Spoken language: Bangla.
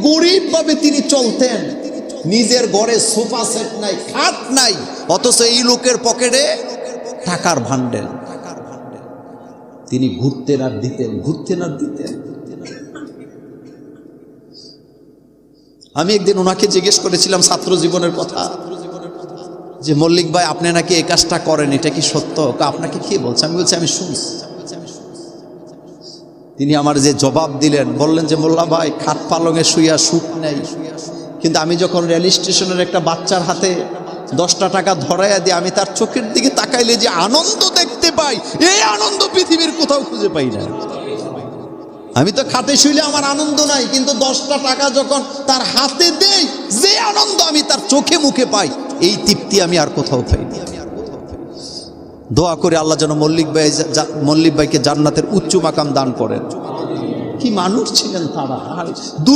গরিব ভাবে তিনি চলতেন, নিজের ঘরে সোফা সেট নাই, খাট নাই, অথচ এই লোকের পকেটে টাকার ভান্ডেল। তিনি ঘুরতেন আর দিতেন, ঘুরতেন আর দিতেন। আমি একদিন ওনাকে জিজ্ঞেস করেছিলাম ছাত্র জীবনের কথা, যে মল্লিক ভাই আপনি নাকি এই কাজটা করেন, এটা কি সত্য? আপনাকে কে বলছে? আমি বলছি আমি শুনছি। তিনি আমার যে জবাব দিলেন, বললেন যে মোল্লা ভাই খাট পালঙে শুইয়া সুখ নেই, কিন্তু আমি যখন রেল স্টেশনের একটা বাচ্চার হাতে 10টা টাকা ধরাইয়া দিই, আমি তার চোখের দিকে তাকাইলে যে আনন্দ দেখতে পাই, এই আনন্দ পৃথিবীর কোথাও খুঁজে পাই না। আমি তো খাটে শুইলে আমার আনন্দ নাই, কিন্তু 10টা টাকা যখন তার হাতে দেই, যে আনন্দ আমি তার চোখে মুখে পাই, এই তৃপ্তি আমি আর কোথাও পাই না। দোয়া করে আল্লাহ যেন মল্লিক ভাইকে জান্নাতের উচ্চ মাকাম দান করেন। কি মানুষ ছিলেন তারা!